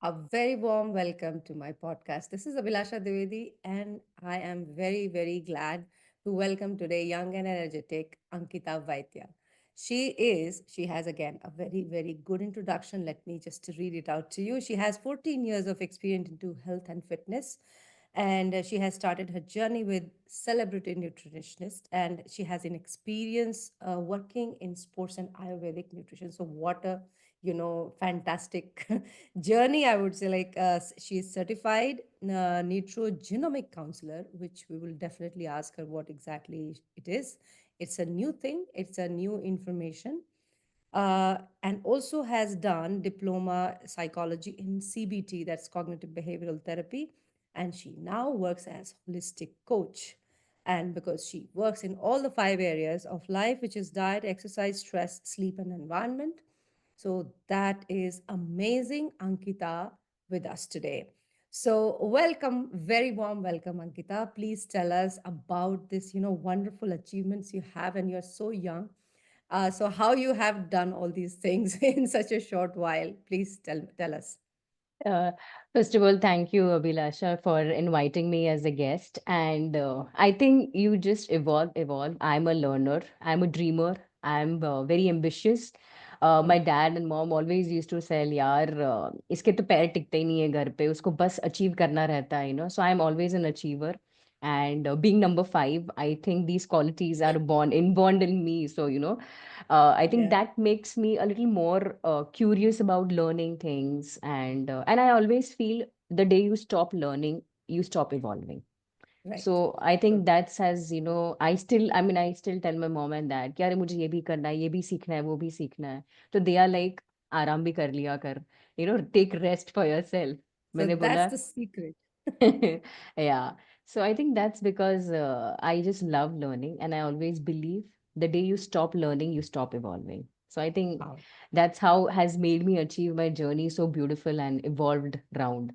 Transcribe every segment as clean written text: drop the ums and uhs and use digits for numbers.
A very warm welcome to my podcast. This is Abhilasha Dwivedi, and I am very, very glad to welcome today young and energetic Ankita Vaidya. She has again a very, very good introduction. Let me just read it out to you. She has 14 years of experience into health and fitness, and she has started her journey with celebrity nutritionist, and she has an experience working in sports and Ayurvedic nutrition. So what a fantastic journey, I would say. She is certified nutrigenomic counselor, which we will definitely ask her what exactly it is. It's a new thing, it's a new information, and also has done diploma psychology in CBT, that's cognitive behavioral therapy, and she now works as holistic coach. And because she works in all the five areas of life, which is diet, exercise, stress, sleep, and environment, so that is amazing, Ankita, with us today. So welcome, very warm welcome, Ankita. Please tell us about this, wonderful achievements you have, and you're so young. So how you have done all these things in such a short while? Please tell us. Uh, First of all, thank you, Abhilasha, for inviting me as a guest. And I think you just evolve. I'm a learner. I'm a dreamer. I'm very ambitious. My dad and mom always used to say, यार इसके तो पैर टिकते ही नहीं है घर पे उसको बस अचीव करना रहता है so I'm always an achiever and being number 5 I think these qualities are inborn in me so I think Yeah, that makes me a little more curious about learning things, and I always feel the day you stop learning, you stop evolving. right. So I True. think that's as I still tell my mom and dad कि अरे मुझे ये भी करना है ये भी सीखना है वो भी सीखना है तो they are like आराम भी कर लिया कर take rest for yourself. So मैंने that's बोला the secret. yeah. So I think that's because I just love learning, and I always believe the day you stop learning, you stop evolving. So I think Wow. that's how has made me achieve my journey so beautiful and evolved round.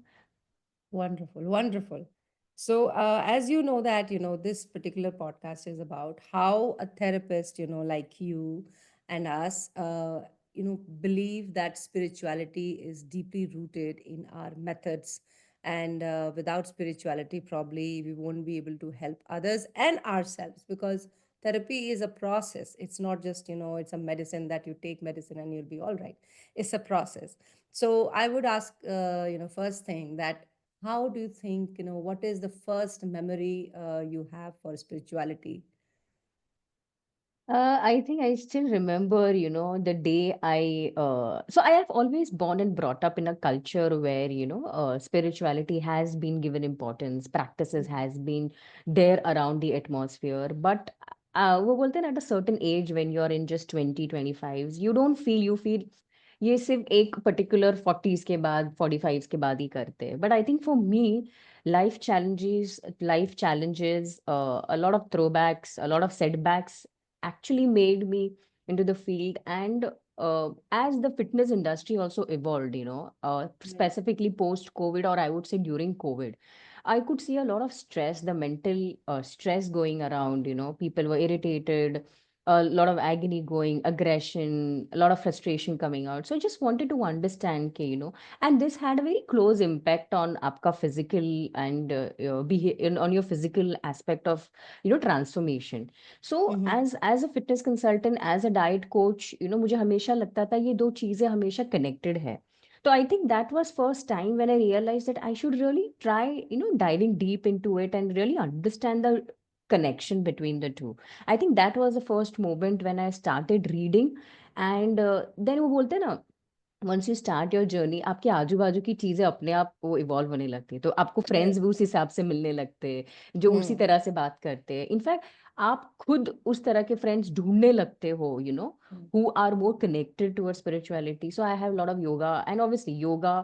Wonderful, wonderful. So, as you know that, this particular podcast is about how a therapist, like you and us, believe that spirituality is deeply rooted in our methods. And without spirituality, probably we won't be able to help others and ourselves, because therapy is a process. It's not just, it's a medicine that you take medicine and you'll be all right. It's a process. So I would ask, first thing that how do you think, what is the first memory you have for spirituality? I think I still remember, the day so I have always born and brought up in a culture where, spirituality has been given importance, practices Mhm. has been there around the atmosphere. But वो बोलते हैं ना, at a certain age when you're in just 20, 25, you feel ये सिर्फ एक particular 40s के बाद 45s के बाद ही करते हैं. But I think for me, life challenges, a lot of throwbacks, a lot of setbacks actually made me into the field and as the fitness industry also evolved Right. specifically post covid or I would say during covid I could see a lot of stress, the mental stress going around. People were irritated, a lot of agony going, aggression, a lot of frustration coming out. So I just wanted to understand and this had a very close impact on आपका physical and on your physical aspect of transformation. So Mm-hmm. as a fitness consultant, as a diet coach, मुझे हमेशा लगता था ये दो चीजें हमेशा connected है. So I think that was first time when I realized that I should really try, diving deep into it and really understand the connection between the two. I think that was the first moment when I started reading. And then वो बोलते हैं ना, once you start your journey आपके आजू बाजू की चीजें अपने आप वो इवॉल्व होने लगती है तो आपको फ्रेंड्स Right. भी उस हिसाब से मिलने लगते हैं जो उसी Mm. तरह से बात करते हैं. इनफैक्ट आप खुद उस तरह के फ्रेंड्स ढूंढने लगते हो Mm. who are more connected towards spirituality. So I have a lot of yoga, and obviously yoga,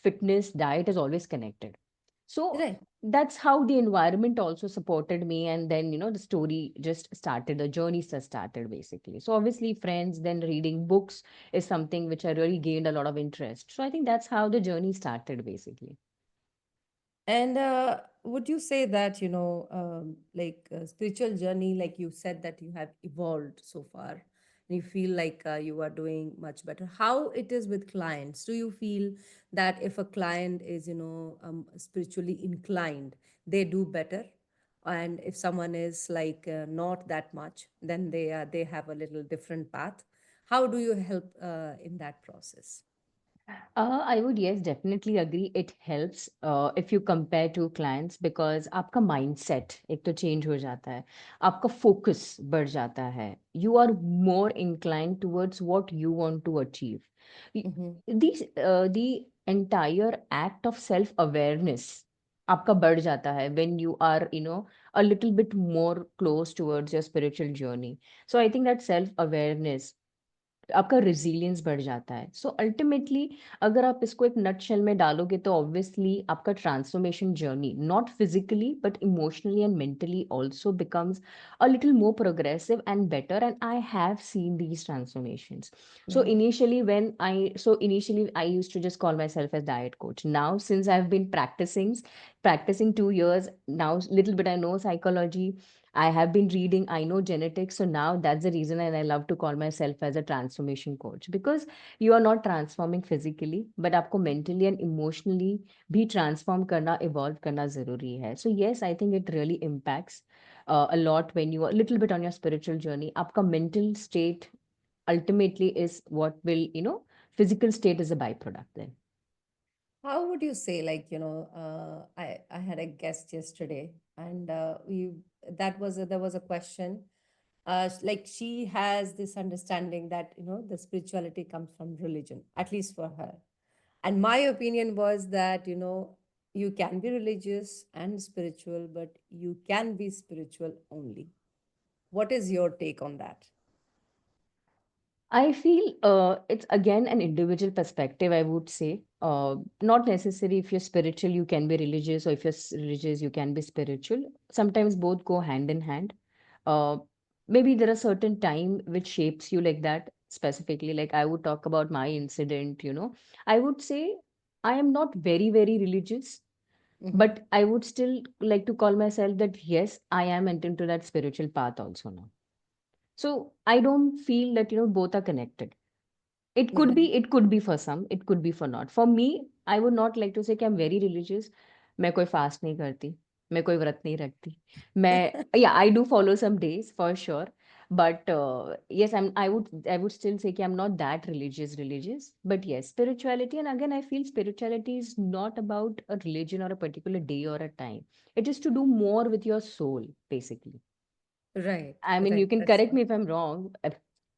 fitness, diet is always connected. So Right. that's how the environment also supported me, and then the story just started, the journey just started basically. So obviously friends, then reading books is something which I really gained a lot of interest. So I think that's how the journey started basically. And would you say that, spiritual journey, like you said, that you have evolved so far? and you feel like you are doing much better. How it is with clients? Do you feel that if a client is, spiritually inclined, they do better, and if someone is like not that much, then they have a little different path? How do you help in that process? I would, yes, definitely agree. It helps if you compare two clients, because आपका mindset एक तो change हो जाता है, आपका focus बढ़ जाता है. You are more inclined towards what you want to achieve. Y- Mm-hmm. the entire act of self-awareness आपका बढ़ जाता है when you are, a little bit more close towards your spiritual journey. So I think that self-awareness, आपका resilience बढ़ जाता है. So ultimately, अगर आप इसको एक nutshell में डालोगे, तो obviously आपका transformation journey, not physically but emotionally and mentally, also becomes a little more progressive and better. And I have seen these transformations. So Yeah. initially I used to just call myself as diet coach. Now, since I've been practicing 2 years now, little bit I know psychology, I have been reading, I know genetics. So now that's the reason, and I love to call myself as a transformation coach, because you are not transforming physically, but आपको mentally and emotionally भी transform करना, evolve करना ज़रूरी है. So yes, I think it really impacts a lot when you are a little bit on your spiritual journey. आपका mental state ultimately is what will, physical state is a byproduct then. How would you say, like, I had a guest yesterday, and we that was there was a question, like she has this understanding that the spirituality comes from religion, at least for her. And my opinion was that you can be religious and spiritual, but you can be spiritual only. What is your take on that? I feel it's again an individual perspective, I would say. Not necessary if you're spiritual, you can be religious, or if you're religious, you can be spiritual. Sometimes both go hand in hand. Uh, Maybe there are certain time which shapes you like that specifically. Like I would talk about my incident. I would say I am not very, very religious, Mm-hmm. but I would still like to call myself that, yes, I am entering to that spiritual path also now. So I don't feel that, both are connected. Mm-hmm. It could be for some, it could be for not. For me, I would not like to say कि I'm very religious. मैं कोई fast नहीं करती, मैं कोई व्रत नहीं रखती. Yeah, I do follow some days for sure. But yes, I would still say कि I'm not that religious. But yes, spirituality, and again, I feel spirituality is not about a religion or a particular day or a time. It is to do more with your soul, basically. Right, I mean, you right. can That's correct so me if true. I'm wrong.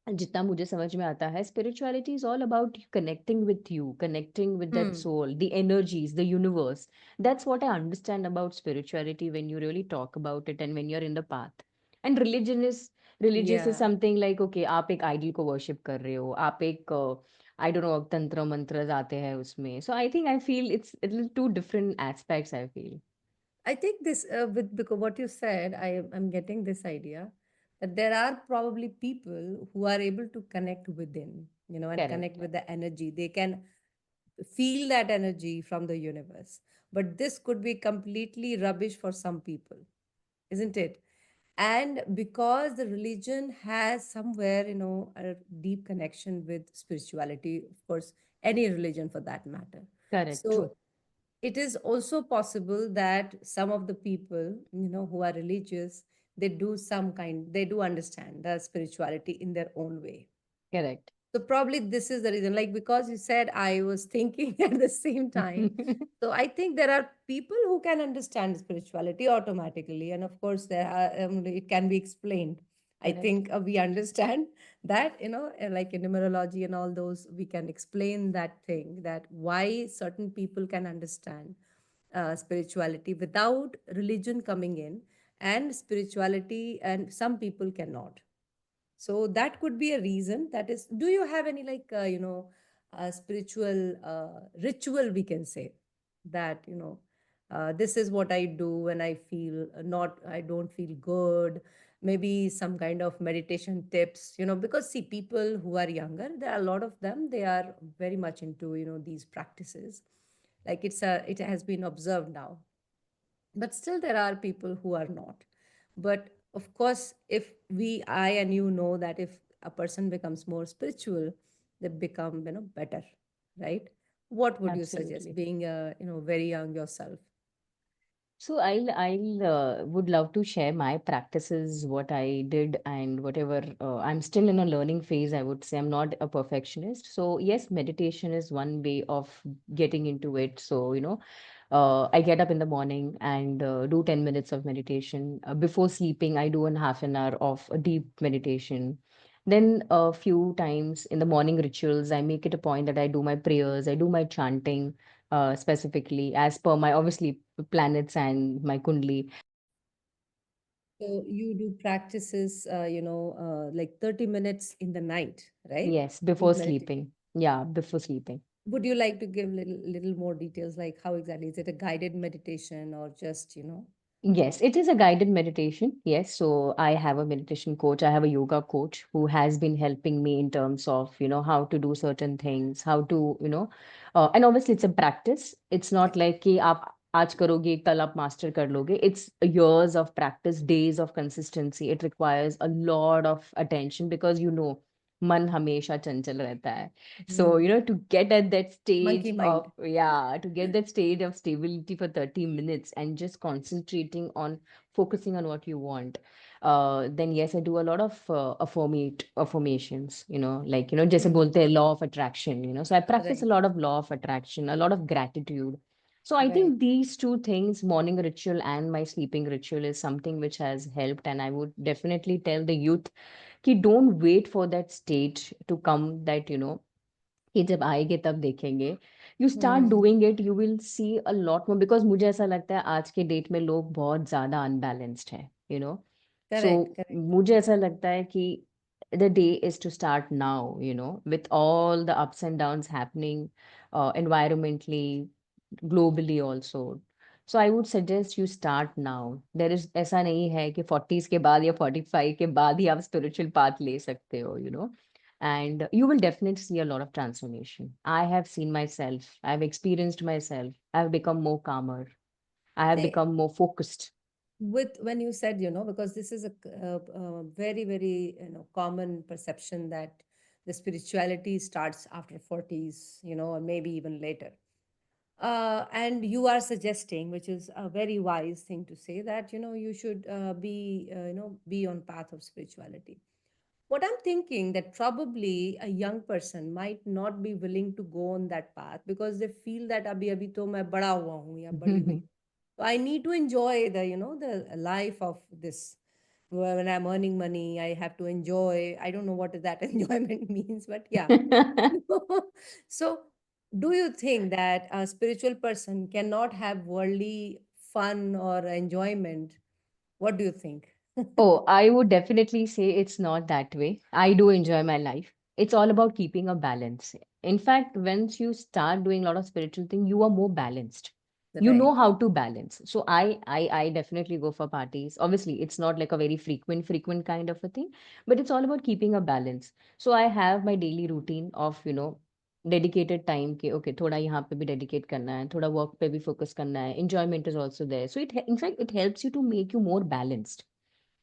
जितना मुझे समझ में आता है, spirituality is all about connecting with you, connecting with that Hmm. soul, the energies, the universe. That's what I understand about spirituality when you really talk about it and when you're in the path. And religious is Yeah. something like, okay, आप एक idol को worship कर रहे हो, आप एक I don't know, तंत्र मंत्र आते हैं उसमें. So I feel it's a little two different aspects, I feel. I think this with because what you said, I'm getting this idea that there are probably people who are able to connect within, and connect Correct. with the energy. They can feel that energy from the universe. But this could be completely rubbish for some people, isn't it? And because the religion has somewhere, a deep connection with spirituality, of course, any religion for that matter. Correct. True. So it is also possible that some of the people who are religious, they do understand the spirituality in their own way. Correct. So probably this is the reason, like because you said, I was thinking at the same time. So I think there are people who can understand spirituality automatically, and of course there are it can be explained. I Correct. think we understand that like in numerology and all those, we can explain that thing, that why certain people can understand spirituality without religion coming in, and spirituality and some people cannot. So that could be a reason. That is, do you have any like spiritual ritual, we can say, that this is what I do when I feel not I don't feel good? Maybe some kind of meditation tips, because see, people who are younger, there are a lot of them, they are very much into these practices. Like it has been observed now, but still there are people who are not. But of course, if I and you know that if a person becomes more spiritual, they become, better, right? What would you suggest, Absolutely. being very young yourself? So I'll would love to share my practices, what I did and whatever. I'm still in a learning phase, I would say. I'm not a perfectionist. So yes, meditation is one way of getting into it. So, I get up in the morning and do 10 minutes of meditation. Before sleeping, I do an half an hour of a deep meditation. Then a few times in the morning rituals, I make it a point that I do my prayers, I do my chanting specifically as per my obviously planets and my kundli. So you do practices, like 30 minutes in the night, right? Yes, before Deep meditation. sleeping. Yeah, before sleeping. Would you like to give little more details, like how exactly is it a guided meditation or just? Yes, it is a guided meditation. Yes, so I have a meditation coach. I have a yoga coach who has been helping me in terms of, how to do certain things, how to, and obviously it's a practice. It's Yeah. not like कि आप आज करोगे कल आप master कर लोगे. It's years of practice, days of consistency. It requires a lot of attention because मन हमेशा चंचल रहता है. So, Hmm. to get at that Monkey stage mind. of, yeah, to get that stage of stability for 30 minutes and just concentrating on focusing on what you want, then yes, I do a lot of affirmations, like, जैसे Hmm. बोलते हैं law of attraction, so I practice a Right. lot of law of attraction, a lot of gratitude. So I Right. think these two things, morning ritual and my sleeping ritual, is something which has helped. And I would definitely tell the youth कि don't wait for that stage to come that, कि जब आएँगे तब देखेंगे। You start Hmm. Doing it, you will see a lot more because मुझे ऐसा लगता है आज के डेट में लोग बहुत ज़्यादा अनबैलेंस्ड हैं, सो Correct. Correct. मुझे ऐसा लगता है कि the day is to start now, with all the ups and downs happening environmentally, globally also. So I would suggest you start now. There is ऐसा नहीं है कि 40s के बाद या 45 के बाद ही आप स्पिरिचुअल पाथ ले सकते हो, and you will definitely see a lot of transformation. I have seen myself, I've experienced myself, I've become more calmer, I have See, become more focused. with when you said, because this is very, very, common perception that the spirituality starts after 40s, or maybe even later. And you are suggesting, which is a very wise thing to say, that you should be on path of spirituality. What I'm thinking, that probably a young person might not be willing to go on that path because they feel that abhi abhi to main bada hua hu ya badi hui. So I need to enjoy the life of this. When I'm earning money, I have to enjoy. I don't know what that enjoyment means, but yeah. So, do you think that a spiritual person cannot have worldly fun or enjoyment? What do you think? Oh, I would definitely say it's not that way. I do enjoy my life. It's all about keeping a balance. In fact, once you start doing a lot of spiritual thing, you are more balanced. You know Right. how to balance. So I definitely go for parties. Obviously, it's not like a very frequent kind of a thing, but it's all about keeping a balance. So I have my daily routine of, dedicated time के okay थोड़ा यहाँ पे भी dedicate करना है, थोड़ा work पे भी focus करना है. Enjoyment is also there. So in fact it helps you to make you more balanced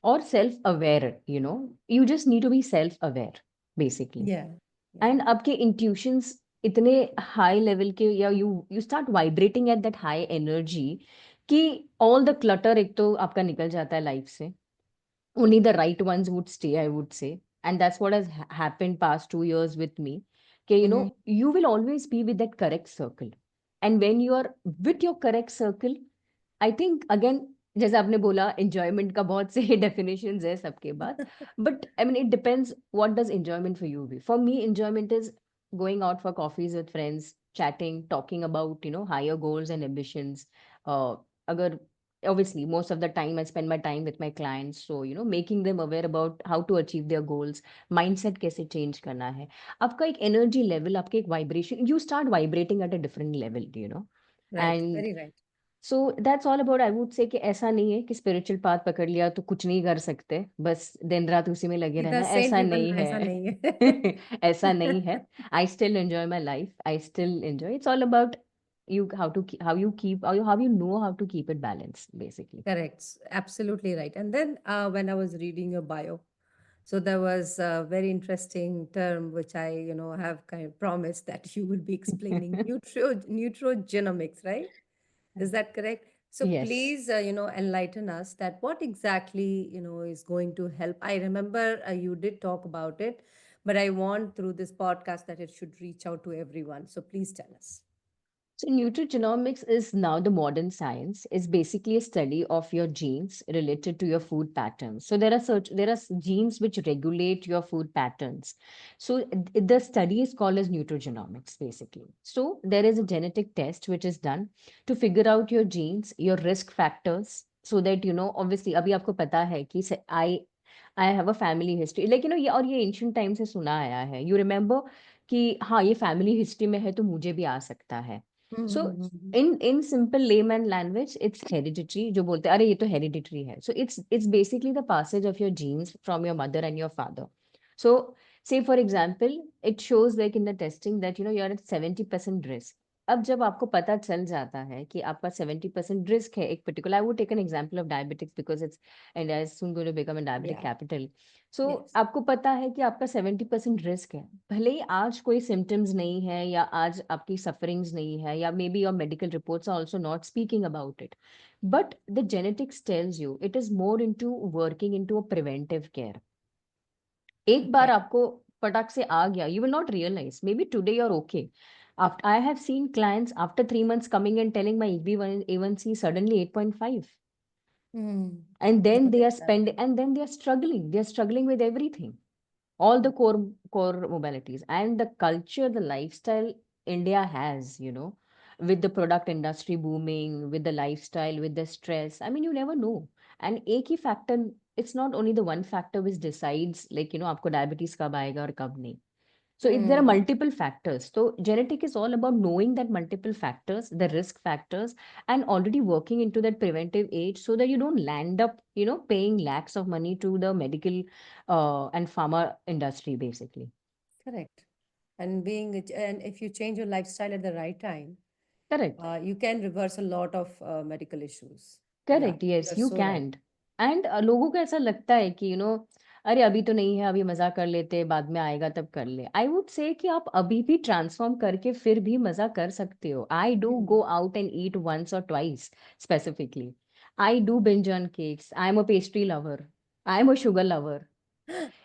or self-aware, you just need to be self-aware, basically. Yeah. Yeah. And आपके intuitions इतने high level के या you start vibrating at that high energy कि all the clutter एक तो आपका निकल जाता है life से. Only the right ones would stay, I would say. And that's what has happened past 2 years with me. Okay, Mhm. you will always be with that correct circle. And when you are with your correct circle, I think again जैसे आपने बोला enjoyment का बहुत से definitions है सबके बाद but I mean it depends what does enjoyment for you be for me enjoyment is going out for coffees with friends chatting talking about higher goals and ambitions अगर obviously most of the time I spend my time with my clients, so making them aware about how to achieve their goals, mindset कैसे change करना है, आपका एक energy level, आपके एक vibration, you start vibrating at a different level, Right. and Very right. So that's all about, I would से कि ऐसा नहीं है कि स्पिरिचुअल पाथ पकड़ लिया तो कुछ नहीं कर सकते, बस दिन रात उसी में लगे इतना रहना, सेंट ऐसा पीपल नहीं ऐसा है। नहीं है. ऐसा नहीं है। I still enjoy my life, I still enjoy, it's all about you how to how you keep how you know how to keep it balanced, basically. Correct. Absolutely right. And then when I was reading your bio, So there was a very interesting term which I, have kind of promised that you will be explaining neutrogenomics, right? Is that correct? So Yes. please, enlighten us that what exactly, is going to help. I remember you did talk about it, but I want through this podcast that it should reach out to everyone. So please tell us. So nutrigenomics is now the modern science. It's basically a study of your genes related to your food patterns. So genes which regulate your food patterns. So the study is called as nutrigenomics basically. So there is a genetic test which is done to figure out your genes, your risk factors, so that obviously अभी आपको पता है कि I have a family history, like ये और ये ancient time से सुना आया है. You remember कि हाँ ये family history में है तो मुझे भी आ सकता है. So Mm-hmm. in simple layman language, it's hereditary. जो बोलते हैं अरे ये तो hereditary है. So it's basically the passage of your genes from your mother and your father. So say for example, it shows like in the testing that you're at 70% risk. अब जब आपको पता चल जाता है कि आपका 70% रिस्क है एक particular, I would take an example of diabetics because it's India is soon going to become a diabetic Yeah. Capital. So Yes. आपको पता है कि आपका 70% रिस्क है, भले ही आज कोई सिम्टम्स नहीं है या आज आपकी सफरिंग्स नहीं है या maybe your medical reports are also not speaking about it, but the genetics tells you it is more into working into a preventive care. एक बार Okay. आपको फटक से आ गया, you will not realize. Maybe today you're okay. After, I have seen clients after 3 months coming and telling my EB1A1C is suddenly 8.5. Hmm. And then they are Notice that. spending, and then they are struggling. They are struggling with everything, all the core modalities and the culture, the lifestyle India has, with the product industry booming, with the lifestyle, with the stress. I mean, you never know. And एक ही factor, it's not only the one factor which decides, like, आपको diabetes कब आएगा और कब नहीं. So there are Hmm. multiple factors. So genetic is all about knowing that multiple factors, the risk factors, and already working into that preventive age so that you don't land up, paying lakhs of money to the medical and pharma industry, basically. Correct. And if you change your lifestyle at the right time, Correct. you can reverse a lot of medical issues. Yeah, correct, yes you're you so right. Can. And लोगों को ऐसा लगता है कि अरे अभी तो नहीं है, अभी मजा कर लेते, बाद में आएगा तब कर ले. आई वुड से कि आप अभी भी ट्रांसफॉर्म करके फिर भी मजा कर सकते हो. I do Hmm. Go out and eat once और twice specifically. I do binge on cakes. I am a pastry lover. I am a sugar lover.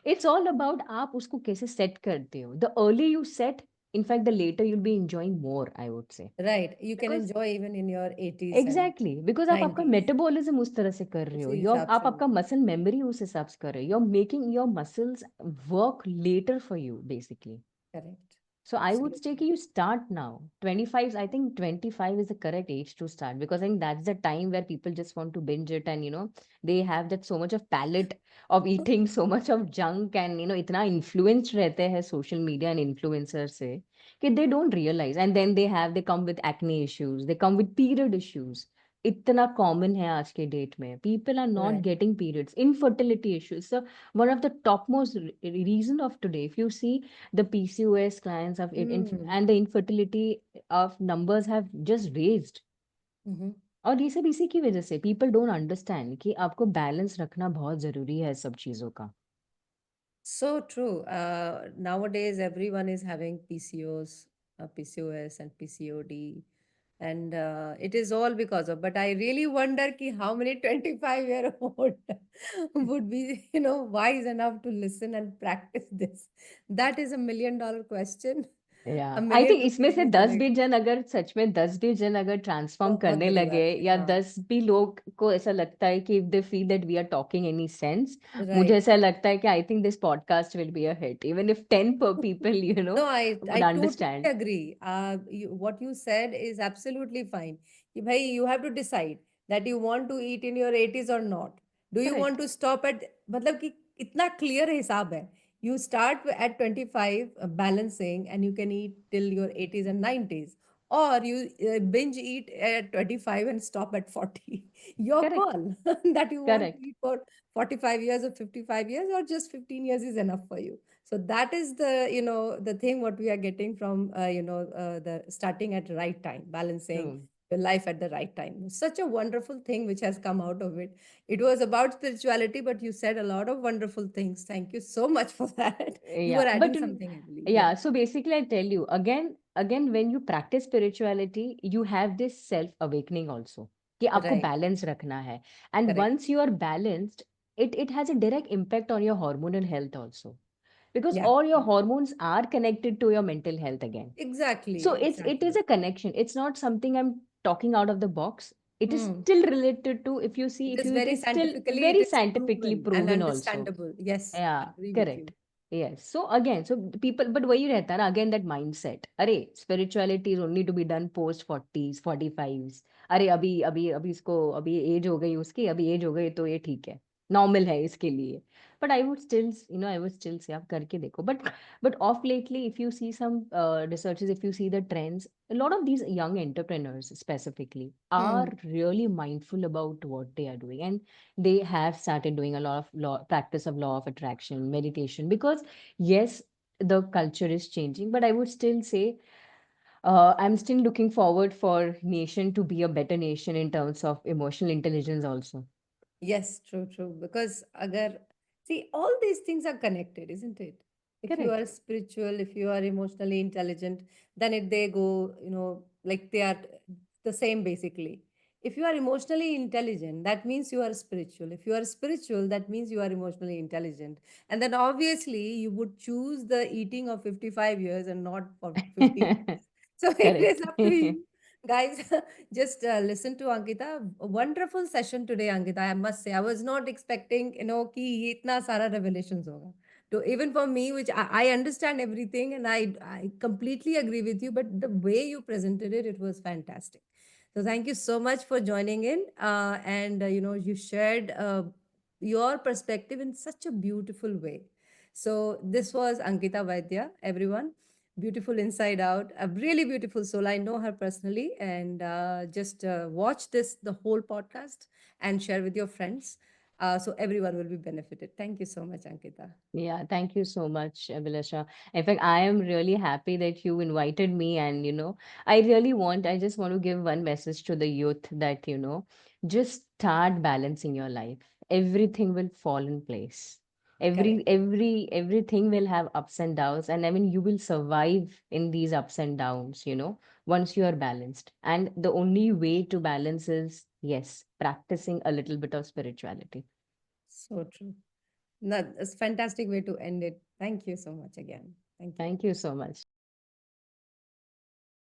It's all about आप उसको कैसे सेट करते हो. The early you set, in fact the later you'll be enjoying more, I would say. Right. You can because enjoy even in your 80s and exactly because आप आपका 90s. Metabolism उस तरह से कर रहे हो, उसी योर हिसाब आप से आपका होगा. मसल मेमोरी उस हिसाब से कर रहे हो, you're making your muscles work later for you basically. Correct. So I would say Absolutely. कि you start now. 25, I think 25 is the correct age to start because I think that's the time where people just want to binge it and they have that so much of palate of eating so much of junk and इतना influenced रहते हैं social media and influencers से कि they don't realize, and then they come with acne issues, they come with period issues. इतना common है आज के date में, people are not Right. getting periods, infertility issues. So one of the topmost reason of today, if you see the PCOS clients of it, Mm. and the infertility of numbers have just raised. Mm-hmm. और ये सब इसी की वजह से people don't understand कि आपको balance रखना बहुत जरूरी है सब चीजों का. So true. Nowadays, everyone is having PCOS, PCOS, and PCOD, and it is all because of. But I really wonder ki how many 25-year-old would be, wise enough to listen and practice this. That is $1 million question. या A I million think इसमें rupees से भी 10-20 चलेगा. जन अगर सच में 10-20 जन अगर ट्रांसफॉर्म बहुत करने बड़ी लगे, बात है. या हाँ. 10 भी लोग को ऐसा लगता है कि if they feel that we are talking any sense, मुझे Right. ऐसा लगता है कि I think this podcast will be a hit even if 10 people No, I would totally understand. agree. What you said is absolutely fine. कि भाई, you have to decide that you want to eat in your 80s or not. Do you correct. want to stop at, मतलब कि इतना clear हिसाब है. You start at 25 balancing and you can eat till your 80s and 90s. Or you binge eat at 25 and stop at 40. Your correct. call that you want to correct. eat for 45 years or 55 years or just 15 years is enough for you. So that is the thing what we are getting from the starting at right time, balancing, true. your life at the right time. Such a wonderful thing which has come out of it. It was about spirituality, but you said a lot of wonderful things. Thank you so much for that. You Yeah, were but adding something, I believe. Yeah. yeah, so basically I tell you again when you practice spirituality, you have this self awakening also कि आपको Right. balance रखना है, and Correct. once you are balanced, it has a direct impact on your hormonal health also, because Yeah. all your Yeah. hormones are connected to your mental health again. So Exactly. it is Exactly. a connection. It's not something I'm talking out of the box. It is Hmm. still related to, if you see, It if is you, it very is still scientifically, it very is scientifically proven and proven also. understandable. Yes, Yeah, agree with you. correct. Yes. So again, so people, but वही रहता है ना, again that mindset. अरे spirituality is only to be done post 40s, 45s. अरे अभी इसको अभी as हो गई उसकी, अभी एज हो गई तो ये ठीक है, नॉर्मल है इसके लिए. But I would still, I would still say आप करके देखो. But of lately, if you see some researches, if you see the trends, a lot of these young entrepreneurs specifically are Hmm. really mindful about what they are doing, and they have started doing a lot of practice of law of attraction, meditation, because yes, the culture is changing, but I would still say I'm still looking forward for nation to be a better nation in terms of emotional intelligence also. Yes, true, true. Because agar see, all these things are connected, isn't it? If you are Correct. spiritual, if you are emotionally intelligent, then they go, like they are the same basically. If you are emotionally intelligent, that means you are spiritual. If you are spiritual, that means you are emotionally intelligent. And then obviously you would choose the eating of 55 years and not for 50 years. So it Correct. is up to you. Guys, just listen to Ankita. A wonderful session today, Ankita. I must say, I was not expecting, कि ये इतना सारा revelations होगा. So even for me, which I understand everything and I completely agree with you, but the way you presented it, it was fantastic. So thank you so much for joining in, and you shared your perspective in such a beautiful way. So this was Ankita Vaidya, everyone. Beautiful inside out, a really beautiful soul. I know her personally, and just watch this the whole podcast and share with your friends, so everyone will be benefited. Thank you so much, Ankita. Yeah, thank you so much, Abhilasha. In fact, I am really happy that you invited me, and I just want to give one message to the youth that, just start balancing your life. Everything will fall in place. Correct. Everything will have ups and downs, and I mean you will survive in these ups and downs, once you are balanced. And the only way to balance is, yes, practicing a little bit of spirituality. So true. That's a fantastic way to end it. Thank you so much again. Thank you. Thank you so much.